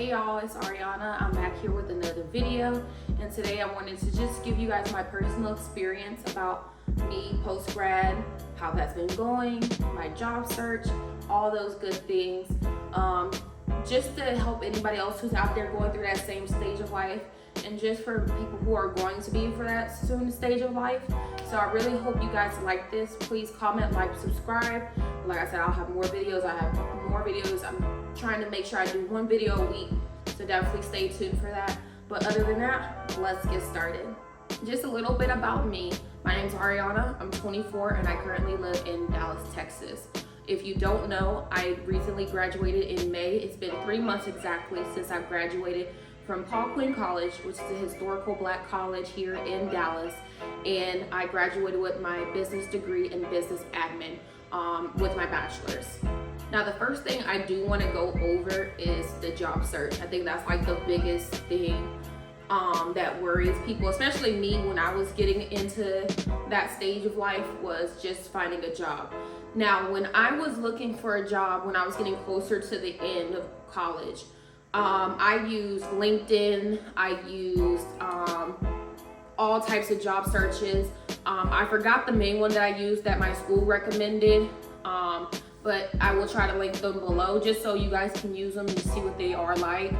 Hey y'all, it's Ariana. I'm back here with another video, and today I wanted to just give you guys my personal experience about me post-grad, how that's been going, my job search, all those good things, just to help anybody else who's out there going through that same stage of life, and just for people who are going to be for that soon stage of life. So I really hope you guys like this. Please comment, like, subscribe. Like I said, I'll have more videos. I have more videos. I'm trying to make sure I do one video a week, so definitely stay tuned for that. But other than that, let's get started. Just a little bit about me. My name's Ariana. I'm 24 and I currently live in Dallas, Texas. If you don't know, I recently graduated in May. It's been 3 months exactly since I graduated from Paul Quinn College, which is a historical Black college here in Dallas. And I graduated with my business degree in business admin with my bachelor's. Now, the first thing I do want to go over is the job search. I think that's like the biggest thing that worries people, especially me when I was getting into that stage of life, was just finding a job. Now, when I was looking for a job, when I was getting closer to the end of college, I used LinkedIn, I used all types of job searches. I forgot the main one that I used that my school recommended, but I will try to link them below just so you guys can use them and see what they are like.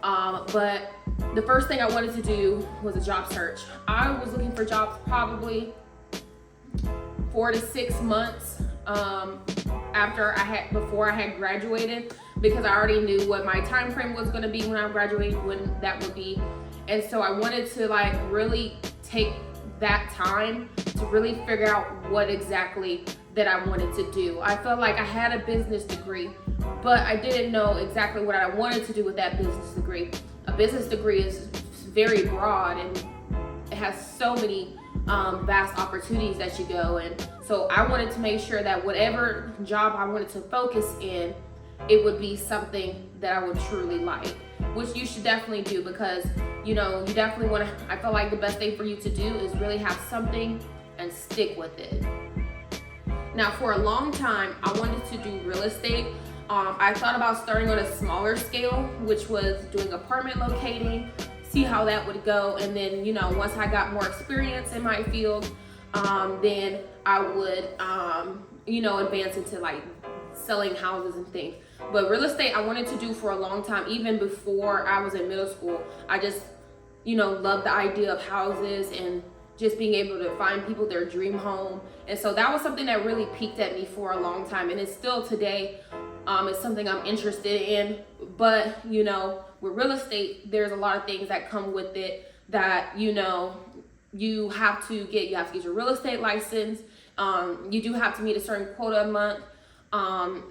But the first thing I wanted to do was a job search. I was looking for jobs probably 4 to 6 months before I had graduated, because I already knew what my time frame was going to be when I graduated, when that would be. And so I wanted to like really take that time to really figure out what exactly that I wanted to do. I felt like I had a business degree, but I didn't know exactly what I wanted to do with that business degree. A business degree is very broad and it has so many vast opportunities that you go. And so I wanted to make sure that whatever job I wanted to focus in, it would be something that I would truly like, which you should definitely do, because you definitely want to. I feel like the best thing for you to do is really have something and stick with it. Now, for a long time, I wanted to do real estate. I thought about starting on a smaller scale, which was doing apartment locating, see how that would go. And then, once I got more experience in my field, then I would, advance into like selling houses and things. But real estate, I wanted to do for a long time, even before I was in middle school. I just, loved the idea of houses and just being able to find people their dream home. And so that was something that really piqued at me for a long time. And it's still today, it's something I'm interested in. But, with real estate, there's a lot of things that come with it that, you have to get your real estate license. You do have to meet a certain quota a month.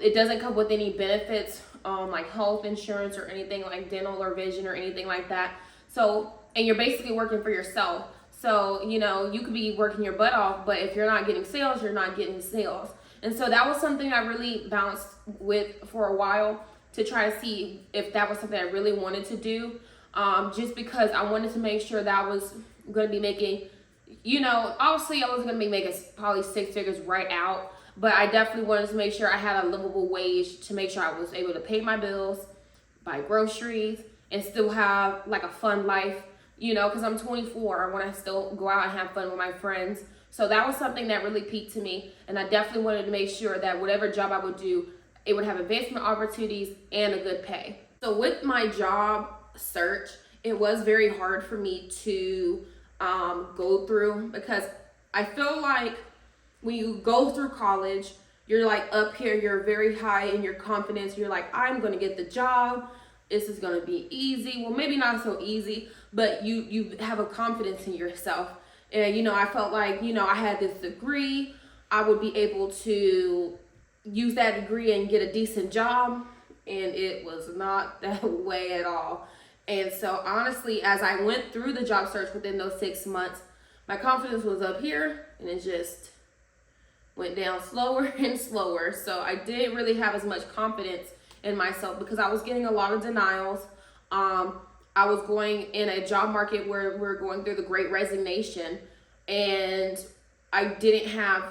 It doesn't come with any benefits, like health insurance or anything like dental or vision or anything like that. So, and you're basically working for yourself. So, you could be working your butt off, but if you're not getting sales, you're not getting sales. And so that was something I really balanced with for a while to try to see if that was something I really wanted to do. Just because I wanted to make sure that I was going to be making, obviously I wasn't going to be making probably 6 figures right out, but I definitely wanted to make sure I had a livable wage to make sure I was able to pay my bills, buy groceries, and still have like a fun life, because I'm 24. I want to still go out and have fun with my friends. So that was something that really piqued to me. And I definitely wanted to make sure that whatever job I would do, it would have advancement opportunities and a good pay. So with my job search, it was very hard for me to go through, because I feel like when you go through college, you're like up here, you're very high in your confidence. You're like, I'm going to get the job. This is going to be easy. Well, maybe not so easy, but you have a confidence in yourself. And, I felt like, I had this degree. I would be able to use that degree and get a decent job. And it was not that way at all. And so honestly, as I went through the job search within those 6 months, my confidence was up here and it just went down slower and slower. So I didn't really have as much confidence in myself because I was getting a lot of denials. I was going in a job market where we're going through the Great Resignation, and I didn't have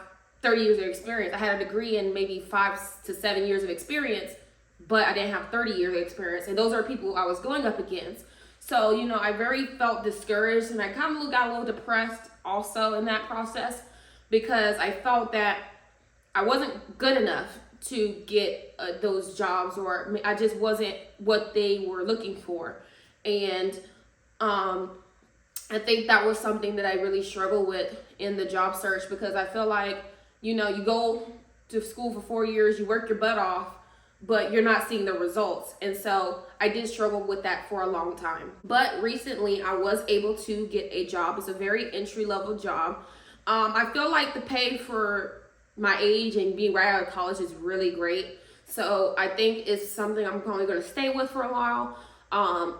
30 years of experience. I had a degree and maybe 5 to 7 years of experience, but I didn't have 30 years of experience. And those are people I was going up against. So, I very felt discouraged, and I kind of got a little depressed also in that process, because I felt that I wasn't good enough to get those jobs, or I just wasn't what they were looking for. And I think that was something that I really struggled with in the job search, because I feel like, you go to school for 4 years, you work your butt off, but you're not seeing the results. And so I did struggle with that for a long time. But recently I was able to get a job. It's a very entry level job. I feel like the pay for my age and being right out of college is really great. So I think it's something I'm probably going to stay with for a while. I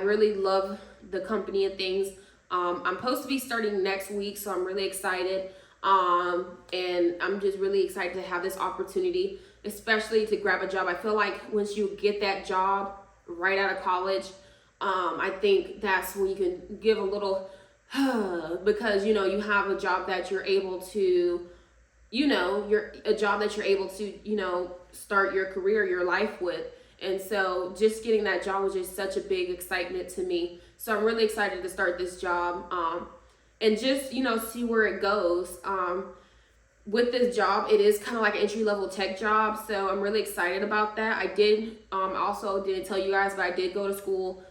really love the company and things. I'm supposed to be starting next week, so I'm really excited. And I'm just really excited to have this opportunity, especially to grab a job. I feel like once you get that job right out of college, I think that's when you can give a little, because, you have a job that you're able to, start your career, your life with. And so just getting that job was just such a big excitement to me. So I'm really excited to start this job. And just, see where it goes. With this job, it is kind of like an entry-level tech job, so I'm really excited about that. I did, also didn't tell you guys, but I did go to school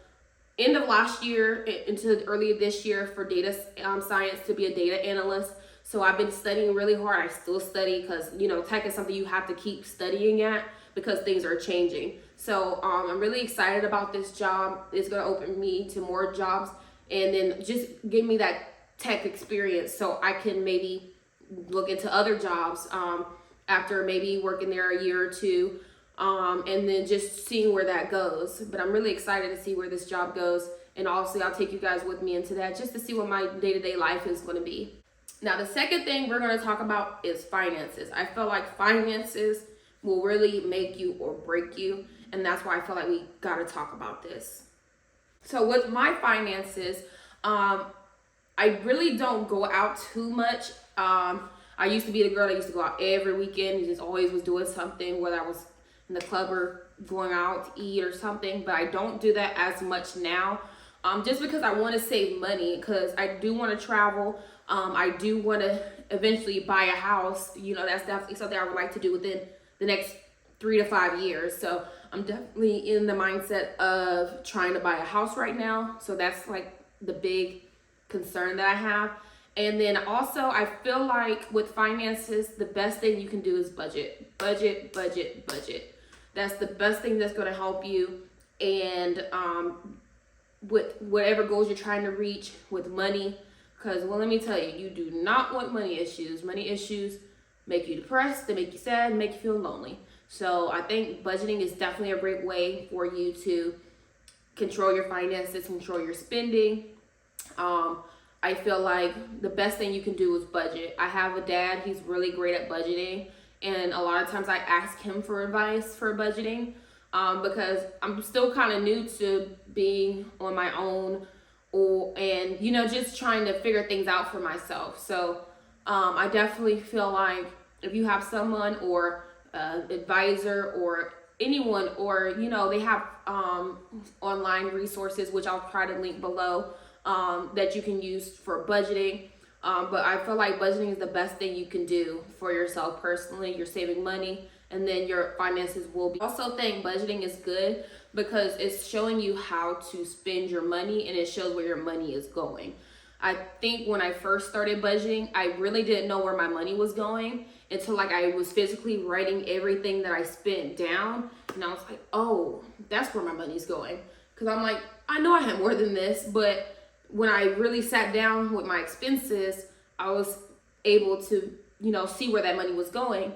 end of last year into early this year for data science, to be a data analyst. So I've been studying really hard. I still study because, tech is something you have to keep studying at, because things are changing. So I'm really excited about this job. It's going to open me to more jobs, and then just give me that tech experience so I can maybe look into other jobs after maybe working there a year or two, and then just seeing where that goes. But I'm really excited to see where this job goes, and also I'll take you guys with me into that just to see what my day-to-day life is going to be. Now, the second thing we're going to talk about is finances. I feel like finances will really make you or break you, and that's why I feel like we got to talk about this. So with my finances, I really don't go out too much. I used to be the girl that used to go out every weekend and just always was doing something, whether I was in the club or going out to eat or something, but I don't do that as much now. Just because I want to save money, because I do want to travel. I do want to eventually buy a house. That's definitely something I would like to do within the next 3 to 5 years. So I'm definitely in the mindset of trying to buy a house right now. So that's like the big concern that I have. And then also I feel like with finances, the best thing you can do is budget. That's the best thing that's going to help you. And with whatever goals you're trying to reach with money, because, well, let me tell you, you do not want money issues. Money issues make you depressed, they make you sad, make you feel lonely. So I think budgeting is definitely a great way for you to control your finances, control your spending. I feel like the best thing you can do is budget. I have a dad, he's really great at budgeting, and a lot of times I ask him for advice for budgeting, because I'm still kind of new to being on my own, and just trying to figure things out for myself. So I definitely feel like if you have someone or advisor or anyone, or they have online resources, which I'll try to link below, that you can use for budgeting. But I feel like budgeting is the best thing you can do for yourself personally. You're saving money, and then your finances will be. I also think budgeting is good because it's showing you how to spend your money, and it shows where your money is going. I think when I first started budgeting, I really didn't know where my money was going until I was physically writing everything that I spent down, and I was like, oh, that's where my money's going. Because I'm like, I know I had more than this, but when I really sat down with my expenses, I was able to, see where that money was going.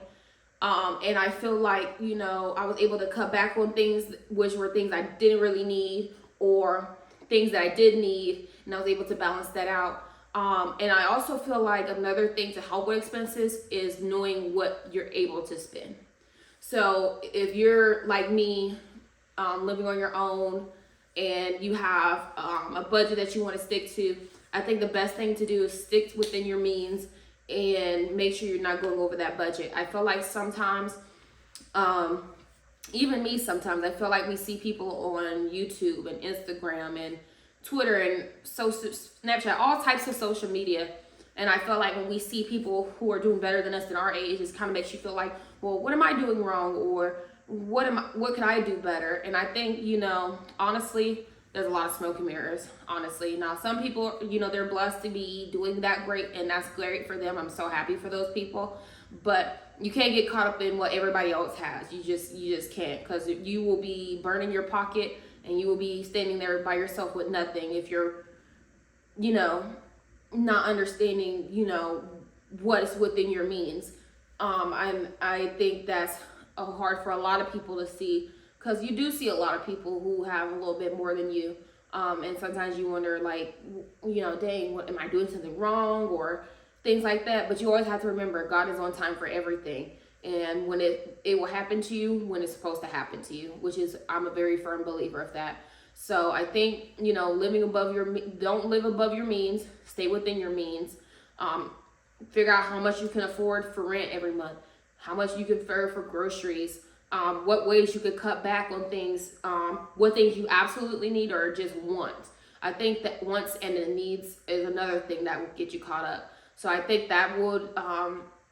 And I feel like, I was able to cut back on things which were things I didn't really need, or things that I did need, and I was able to balance that out. And I also feel like another thing to help with expenses is knowing what you're able to spend. So if you're like me, living on your own, and you have a budget that you want to stick to, I think the best thing to do is stick within your means and make sure you're not going over that budget. I feel like sometimes Even me, sometimes I feel like we see people on YouTube and Instagram and Twitter and Snapchat, all types of social media. And I feel like when we see people who are doing better than us in our age, it kind of makes you feel like, well, what am I doing wrong? Or what can I do better? And I think, honestly, there's a lot of smoke and mirrors, honestly. Now, some people, they're blessed to be doing that great, and that's great for them. I'm so happy for those people. But you can't get caught up in what everybody else has. You just can't, because you will be burning your pocket, and you will be standing there by yourself with nothing if you're, not understanding, what is within your means. I think that's hard for a lot of people to see, because you do see a lot of people who have a little bit more than you. And sometimes you wonder, like, dang, what, am I doing something wrong, or things like that. But you always have to remember, God is on time for everything. And when it will happen to you when it's supposed to happen to you, which is, I'm a very firm believer of that. So I think, don't live above your means, stay within your means. Figure out how much you can afford for rent every month, how much you can afford for groceries, what ways you could cut back on things, what things you absolutely need or just want. I think that wants and the needs is another thing that will get you caught up. So I think that would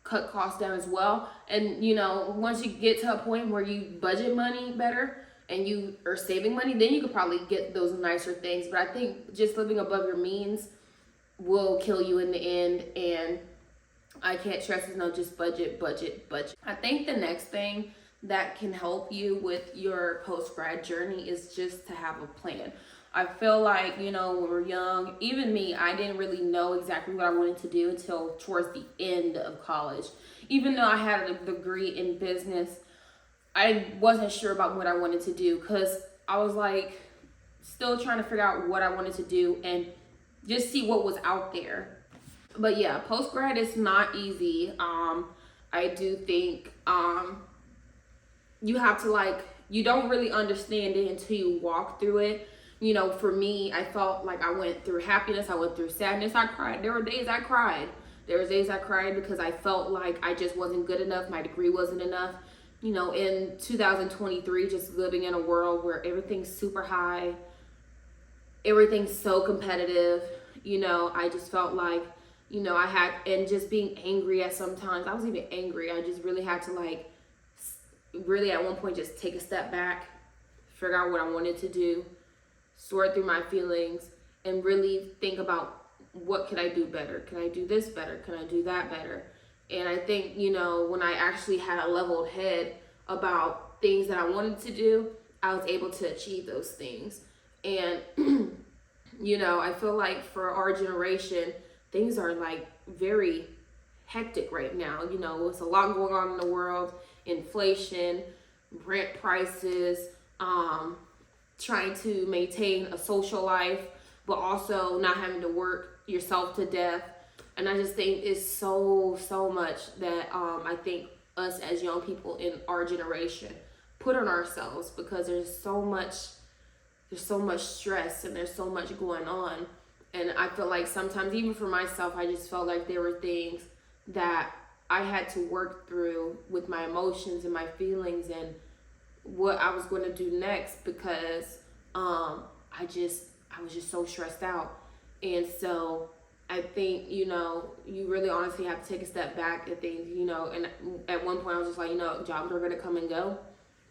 cut costs down as well. And, once you get to a point where you budget money better and you are saving money, then you could probably get those nicer things. But I think just living above your means will kill you in the end. And I can't stress enough, just budget. I think the next thing that can help you with your post-grad journey is just to have a plan. I feel like, when we're young, even me, I didn't really know exactly what I wanted to do until towards the end of college. Even though I had a degree in business, I wasn't sure about what I wanted to do, because I was like still trying to figure out what I wanted to do and just see what was out there. But yeah, post-grad is not easy. I do think you have to, you don't really understand it until you walk through it. For me, I felt like I went through happiness, I went through sadness, I cried. There were days I cried. There was days I cried because I felt like I just wasn't good enough, my degree wasn't enough. In 2023, just living in a world where everything's super high, everything's so competitive, I just felt like, I had, and just being angry at sometimes, I was even angry. I just really had to really at one point just take a step back, figure out what I wanted to do, sort through my feelings, and really think about, what could I do better? Can I do this better? Can I do that better? And I think, when I actually had a leveled head about things that I wanted to do, I was able to achieve those things. And, I feel like for our generation, things are very hectic right now. It's a lot going on in the world, inflation, rent prices, trying to maintain a social life, but also not having to work yourself to death. And I just think it's so much that I think us as young people in our generation put on ourselves, because there's so much stress and there's so much going on. And I feel like sometimes, even for myself, I just felt like there were things that I had to work through with my emotions and my feelings and what I was going to do next, because I was just so stressed out. And so I think, you really honestly have to take a step back at things, and at one point I was just like, jobs are going to come and go.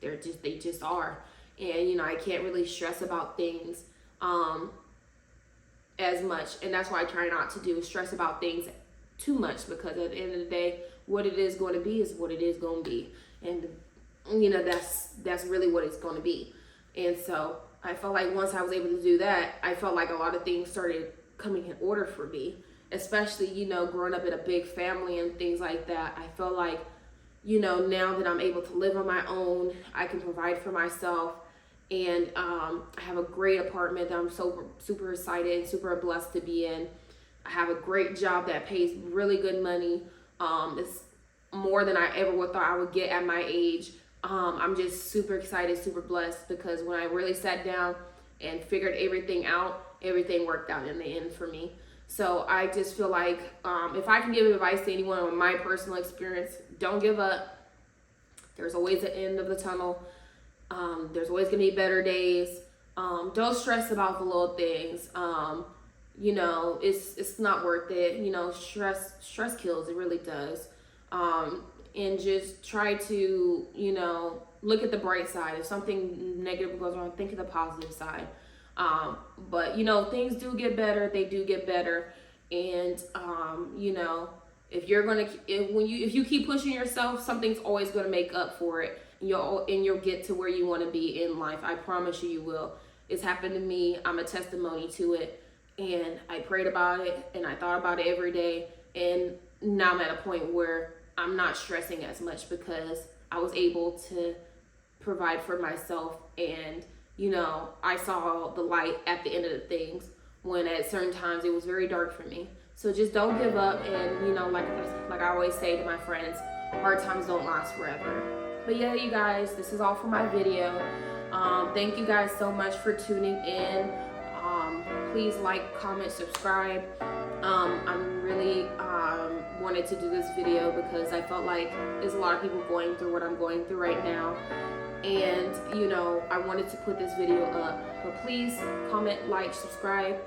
They just are. And, I can't really stress about things as much. And that's why I try not to do, stress about things too much, because at the end of the day, what it is going to be is what it is going to be. And, that's really what it's going to be. And so I felt like once I was able to do that, I felt like a lot of things started coming in order for me, especially, growing up in a big family and things like that. I felt like, now that I'm able to live on my own, I can provide for myself. And I have a great apartment that I'm so super excited and super blessed to be in. I have a great job that pays really good money. It's more than I ever would thought I would get at my age. I'm just super excited, super blessed, because when I really sat down and figured everything out, everything worked out in the end for me. So I just feel like if I can give advice to anyone on my personal experience, don't give up. There's always an end of the tunnel. There's always gonna be better days. Don't stress about the little things. You know, it's not worth it. You know, stress kills. It really does. And just try to, you know, look at the bright side. If something negative goes wrong, think of the positive side. But you know, things do get better. They do get better. And you know, if you keep pushing yourself, something's always gonna make up for it. And you'll get to where you want to be in life. I promise you, you will. It's happened to me. I'm a testimony to it. And I prayed about it and I thought about it every day. And now I'm at a point where I'm not stressing as much because I was able to provide for myself. And, you know, I saw the light at the end of the things when at certain times it was very dark for me. So just don't give up. And, you know, like I always say to my friends, hard times don't last forever. But yeah, you guys, this is all for my video. Thank you guys so much for tuning in. Please like, comment, subscribe. I'm really wanted to do this video because I felt like there's a lot of people going through what I'm going through right now. And, you know, I wanted to put this video up. But please comment, like, subscribe.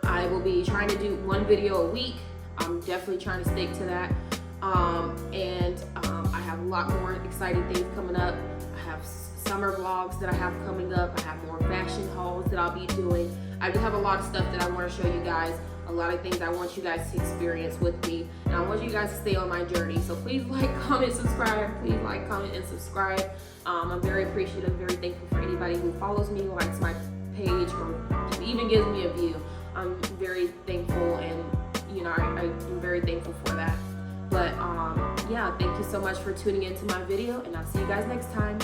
I will be trying to do one video a week. I'm definitely trying to stick to that. I have a lot more exciting things coming up. I have summer vlogs that I have coming up. I have more fashion hauls that I'll be doing. I do have a lot of stuff that I want to show you guys. A lot of things I want you guys to experience with me. And I want you guys to stay on my journey. So please like, comment, subscribe. Please like, comment, and subscribe. I'm very appreciative, very thankful for anybody who follows me, likes my page, or even gives me a view. I'm very thankful, and you know, I'm very thankful for that. But yeah, thank you so much for tuning into my video, and I'll see you guys next time.